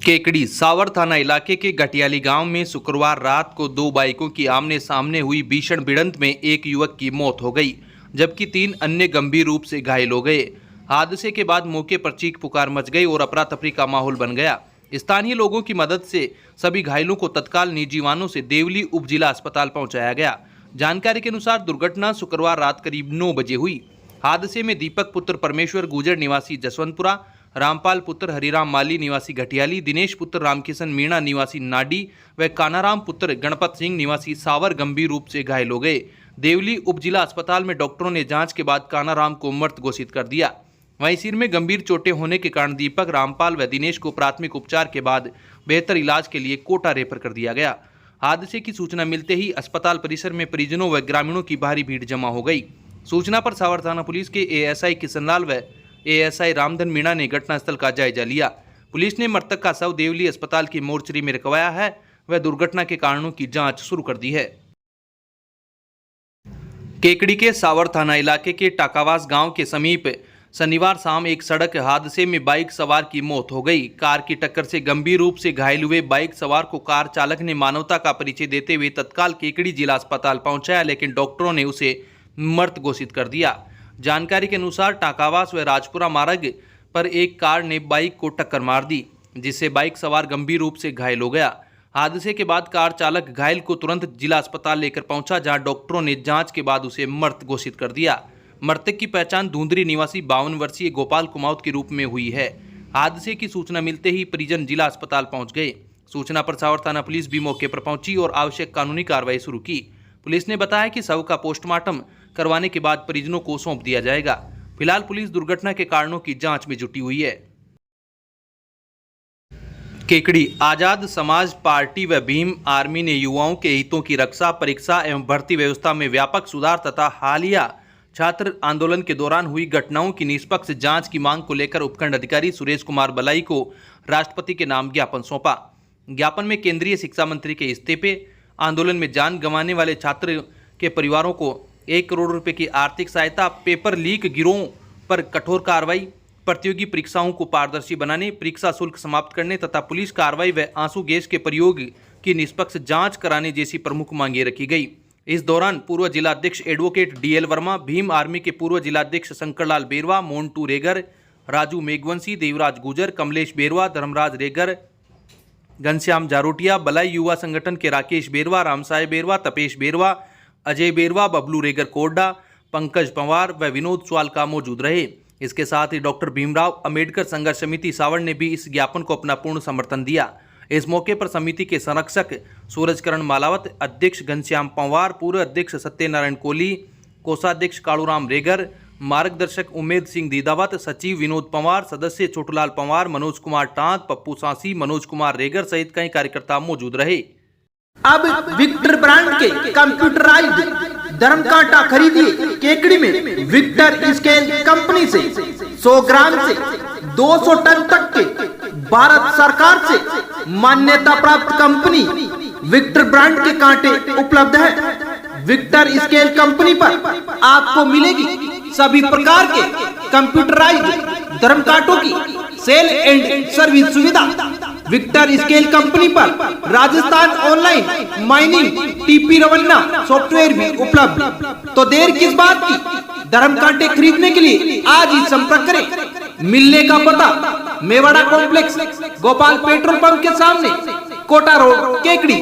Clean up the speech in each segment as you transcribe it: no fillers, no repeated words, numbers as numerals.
केकड़ी सावर थाना इलाके के घटियाली गांव में शुक्रवार रात को दो बाइकों की आमने सामने हुई भीषण भिड़ंत में एक युवक की मौत हो गई, जबकि 3 अन्य गंभीर रूप से घायल हो गए। हादसे के बाद मौके पर चीख पुकार मच गई और अफरा तफरी का माहौल बन गया। स्थानीय लोगों की मदद से सभी घायलों को तत्काल निजी वाहनों से देवली उप जिला अस्पताल पहुंचाया गया। जानकारी के अनुसार दुर्घटना शुक्रवार रात करीब 9 बजे हुई। हादसे में दीपक पुत्र परमेश्वर गुजर निवासी जसवंतपुरा, रामपाल पुत्र हरिराम माली निवासी घटियाली, दिनेश पुत्र रामकिशन मीणा निवासी नाडी व कानाराम पुत्र गणपत सिंह निवासी सावर गंभीर रूप से घायल हो गए। देवली उप जिला अस्पताल में डॉक्टरों ने जांच के बाद कानाराम को मृत घोषित कर दिया। वहीं सिर में गंभीर चोटें होने के कारण दीपक, रामपाल व दिनेश को प्राथमिक उपचार के बाद बेहतर इलाज के लिए कोटा रेफर कर दिया गया। हादसे की सूचना मिलते ही अस्पताल परिसर में परिजनों व ग्रामीणों की भारी भीड़ जमा हो गई। सूचना पर सावर थाना पुलिस के एएसआई किशनलाल व एएसआई रामधन मीणा ने घटनास्थल का जायजा लिया। पुलिस ने मृतक का शव देवली अस्पताल की मोर्चरी में रखवाया है व दुर्घटना के कारणों की जांच शुरू कर दी है। केकड़ी के सावर थाना इलाके के टाकावास गांव के समीप शनिवार शाम एक सड़क हादसे में बाइक सवार की मौत हो गई। कार की टक्कर से गंभीर रूप से घायल हुए बाइक सवार को कार चालक ने मानवता का परिचय देते हुए तत्काल केकड़ी जिला अस्पताल पहुंचाया, लेकिन डॉक्टरों ने उसे मृत घोषित कर दिया। जानकारी के अनुसार टाकावास व राजपुरा मार्ग पर एक कार ने बाइक को टक्कर मार दी, जिससे बाइक सवार गंभीर रूप से घायल हो गया। हादसे के बाद कार चालक घायल को तुरंत जिला अस्पताल लेकर पहुंचा, जहां डॉक्टरों ने जांच के बाद उसे मृत घोषित कर दिया। मृतक की पहचान धुंधरी निवासी 52 वर्षीय गोपाल कुमावत के रूप में हुई है। हादसे की सूचना मिलते ही परिजन जिला अस्पताल पहुंच गए। सूचना पर सावर थाना पुलिस भी मौके पर पहुंची और आवश्यक कानूनी कार्रवाई शुरू की। पुलिस ने बताया कि शव का पोस्टमार्टम करवाने के बाद परिजनों को सौंप दिया जाएगा। फिलहाल पुलिस दुर्घटना के कारणों की जांच में जुटी हुई है। केकड़ी आजाद समाज पार्टी व भीम आर्मी ने युवाओं के हितों की रक्षा, परीक्षा एवं भर्ती व्यवस्था में व्यापक सुधार तथा हालिया छात्र आंदोलन के दौरान हुई घटनाओं की निष्पक्ष जांच की मांग को लेकर उपखंड अधिकारी सुरेश कुमार बलाई को राष्ट्रपति के नाम ज्ञापन सौंपा। ज्ञापन में केंद्रीय शिक्षा मंत्री के इस्तीफे, आंदोलन में जान गंवाने वाले छात्र के परिवारों को 1 करोड़ रुपए की आर्थिक सहायता, पेपर लीक गिरोह पर कठोर कार्रवाई, प्रतियोगी परीक्षाओं को पारदर्शी बनाने, परीक्षा शुल्क समाप्त करने तथा पुलिस कार्रवाई व आंसू गैस के प्रयोग की निष्पक्ष जांच कराने जैसी प्रमुख मांगें रखी गई। इस दौरान पूर्व जिलाध्यक्ष advocate DL Verma, Bhim army के पूर्व जिलाध्यक्ष शंकरलाल बेरवा, मोन्टू रेगर, राजू मेघवंशी, देवराज गुजर, कमलेश बेरवा, धर्मराज रेगर, घनश्याम जारोटिया, बलाई युवा संगठन के राकेश बेरवा, रामसाय बेरवा, तपेश बेरवा, अजय बेरवा, बबलू रेगर कोडा, पंकज पंवार व विनोद स्वालका मौजूद रहे। इसके साथ ही डॉक्टर भीमराव अंबेडकर संघर्ष समिति सावर ने भी इस ज्ञापन को अपना पूर्ण समर्थन दिया। इस मौके पर समिति के संरक्षक सूरजकरण मालावत, अध्यक्ष घनश्याम पंवार, पूर्व अध्यक्ष सत्यनारायण कोहली, कोषाध्यक्ष कालूराम रेगर, मार्गदर्शक उमेद सिंह दीदावत, सचिव विनोद पंवार, सदस्य छोटूलाल पंवार, मनोज कुमार टांत, पप्पू सांसी, मनोज कुमार रेगर सहित कई कार्यकर्ता मौजूद रहे। अब विक्टर ब्रांड के कंप्यूटराइज्ड धर्म कांटा खरीदिए केकड़ी में विक्टर स्केल कंपनी से 100 ग्राम से 200 टन तक के भारत सरकार से मान्यता प्राप्त कंपनी विक्टर ब्रांड के कांटे उपलब्ध है। विक्टर स्केल कंपनी पर आपको मिलेगी सभी प्रकार के कंप्यूटराइज्ड धर्म कांटों की सेल एंड सर्विस सुविधा। विक्टर स्केल कंपनी पर Rajasthan online mining TP Revanna software भी उपलब्ध। तो देर किस बात की, धर्म कांटे खरीदने के लिए आज ही संपर्क करें। मिलने का पता Mewada complex, Gopal petrol pump के सामने, Kota road, Kekri.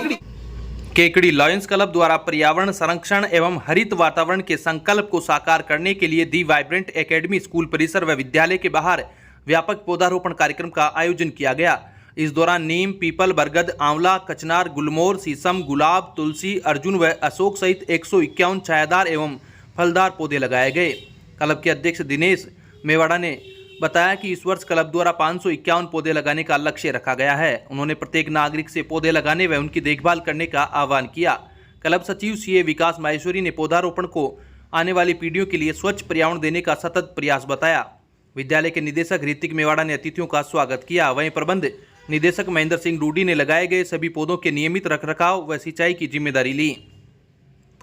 Kekri lions club द्वारा पर्यावरण संरक्षण एवं हरित वातावरण के संकल्प को साकार करने के लिए दी वाइब्रेंट एकेडमी स्कूल परिसर व विद्यालय के बाहर व्यापक पौधारोपण कार्यक्रम का आयोजन किया गया। इस दौरान नीम, पीपल, बरगद, आंवला, कचनार, गुलमोहर, शीशम, गुलाब, तुलसी, अर्जुन व अशोक सहित 151 छायादार एवं फलदार पौधे लगाए गए। क्लब के अध्यक्ष दिनेश मेवाड़ा ने बताया कि इस वर्ष क्लब द्वारा 551 पौधे लगाने का लक्ष्य रखा गया है। उन्होंने प्रत्येक नागरिक से पौधे लगाने व उनकी देखभाल करने का आह्वान किया। क्लब सचिव सीए विकास माहेश्वरी ने पौधारोपण को आने वाली पीढ़ियों के लिए स्वच्छ पर्यावरण देने का सतत प्रयास बताया। विद्यालय के निदेशक ऋतिक मेवाड़ा ने अतिथियों का स्वागत किया। वहीं प्रबंध निदेशक महेंद्र सिंह डूडी ने लगाए गए सभी पौधों के नियमित रखरखाव व सिंचाई की जिम्मेदारी ली।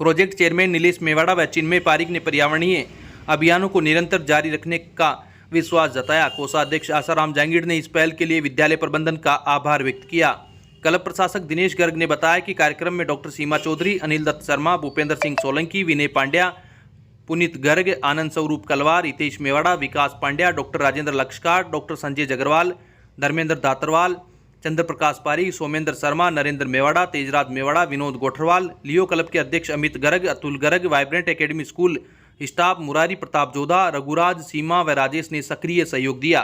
प्रोजेक्ट चेयरमैन नीलेश मेवाड़ा व चिन्मय पारिक ने पर्यावरणीय अभियानों को निरंतर जारी रखने का विश्वास जताया। कोषाध्यक्ष आसाराम जहांगीर ने इस पहल के लिए विद्यालय प्रबंधन का आभार व्यक्त किया। क्लब प्रशासक दिनेश गर्ग ने बताया कि कार्यक्रम में doctor Seema Chaudhary, Anil Dutt Sharma, Bhupendra Singh Solanki, Vinay Pandya, Puneet Garg, Anand Swaroop Kalwar, Hitesh Mewada, Vikas Pandya, doctor Rajendra Lakshkar, doctor Sanjay Jagarwal, Dharmendra Datarwal, Chandra Prakash Pari, Somendra Sharma, Narendra Mewada, Tejraj Mewada, Vinod Gotharwal, Leo club के अध्यक्ष Amit Garg, Atul Garg, vibrant academy school staff Murari Pratap Jodha, Raghuraj, Seema व राजेश ने सक्रिय सहयोग दिया।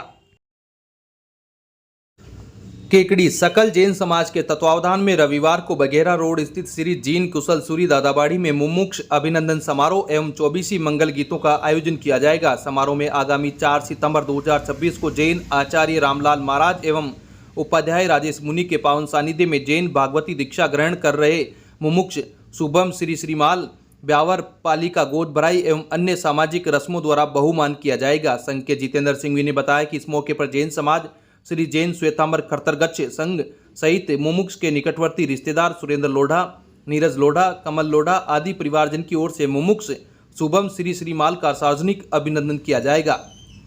केकड़ी सकल जैन समाज के तत्वावधान में रविवार को बघेरा रोड स्थित श्री जीन कुशल सूरी दादाबाड़ी में मुमुक्ष अभिनंदन समारोह एवं 24 मंगल गीतों का आयोजन किया जाएगा। समारोह में आगामी 4 सितंबर 2026 को जैन आचार्य रामलाल महाराज एवं उपाध्याय राजेश मुनि के पावन सानिध्य में जैन भागवती दीक्षा ग्रहण कर रहे मुमुक्ष शुभम श्री श्रीमाल ब्यावर पालिका गोद भराई एवं अन्य सामाजिक रस्मों द्वारा बहुमान किया जाएगा। संघ के जितेंद्र सिंह ने बताया कि इस मौके पर जैन समाज, श्री जैन श्वेतांबर खरतरगच्छ संघ सहित मुमुक्ष के निकटवर्ती रिश्तेदार सुरेंद्र लोढ़ा, नीरज लोढ़ा, कमल लोढ़ा आदि परिवारजन की ओर से मुमुक्ष शुभम श्री श्रीमाल का सार्वजनिक अभिनंदन किया जाएगा।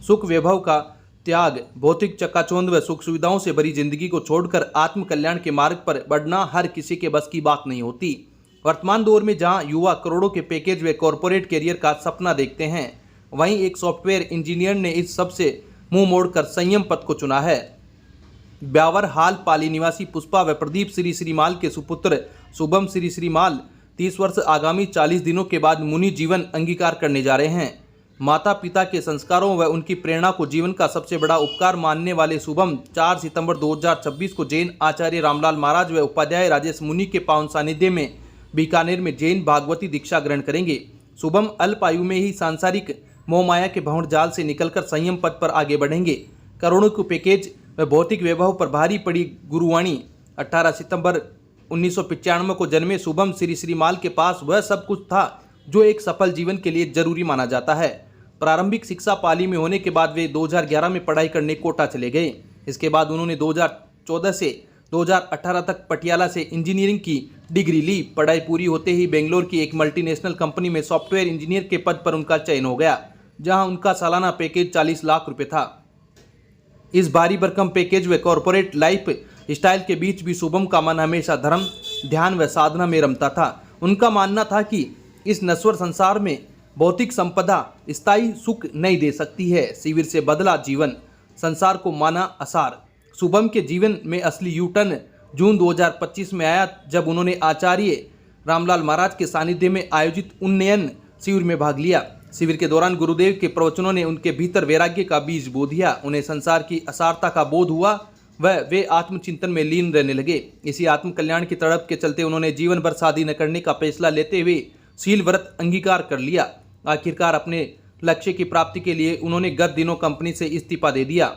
सुख वैभव का त्याग, भौतिक चकाचौंध व सुख सुविधाओं से भरी जिंदगी को छोड़कर आत्म कल्याण के मार्ग पर बढ़ना हर किसी के बस की बात नहीं होती। वर्तमान दौर में जहां युवा करोड़ों के पैकेज व कॉरपोरेट कैरियर का सपना देखते हैं, वहीं एक सॉफ्टवेयर इंजीनियर ने इस सब से मुंह मोड़कर संयम पथ को चुना है। ब्यावर हाल पाली निवासी पुष्पा व प्रदीप श्री श्रीमाल के सुपुत्र शुभम श्री श्रीमाल 30 वर्ष आगामी 40 दिनों के बाद मुनि जीवन अंगीकार करने जा रहे हैं। माता पिता के संस्कारों व उनकी प्रेरणा को जीवन का सबसे बड़ा उपकार मानने वाले शुभम 4 सितंबर 2026 को जैन आचार्य रामलाल महाराज व उपाध्याय राजेश मुनि के पावन सानिध्य में बीकानेर में जैन भागवती दीक्षा ग्रहण करेंगे। शुभम अल्प आयु में ही सांसारिक मोह माया के भंवर जाल से निकलकर संयम पथ पर आगे बढ़ेंगे। करोड़ों के पैकेज व भौतिक वैभव पर भारी पड़ी गुरुवाणी। 18 सितंबर 1995 को जन्मे शुभम श्री श्रीमाल के पास वह सब कुछ था जो एक सफल जीवन के लिए जरूरी माना जाता है। प्रारंभिक शिक्षा पाली में होने के बाद वे 2011 में पढ़ाई करने कोटा चले गए। इसके बाद उन्होंने 2014 से 2018 तक पटियाला से इंजीनियरिंग की डिग्री ली। पढ़ाई पूरी होते ही बेंगलोर की एक मल्टीनेशनल कंपनी में सॉफ्टवेयर इंजीनियर के पद पर उनका चयन हो गया, जहां उनका सालाना पैकेज 40 लाख रुपए था। इस भारी भरकम पैकेज व कॉरपोरेट लाइफ स्टाइल के बीच भी शुभम का मन हमेशा धर्म, ध्यान व साधना में रमता था। उनका मानना था कि इस नश्वर संसार में भौतिक संपदा स्थायी सुख नहीं दे सकती है। शिविर से बदला जीवन, संसार को माना असार। शुभम के जीवन में असली यू टर्न जून 2025 में आया, जब उन्होंने आचार्य रामलाल महाराज के सानिध्य में आयोजित उन्नयन शिविर में भाग लिया। शिविर के दौरान गुरुदेव के प्रवचनों ने उनके भीतर वैराग्य का बीज बो दिया। उन्हें संसार की असारता का बोध हुआ व वे आत्मचिंतन में लीन रहने लगे। इसी आत्म कल्याण की तड़प के चलते उन्होंने जीवन भर शादी न करने का फैसला लेते हुए शील व्रत अंगीकार कर लिया। आखिरकार अपने लक्ष्य की प्राप्ति के लिए उन्होंने गत दिनों कंपनी से इस्तीफा दे दिया।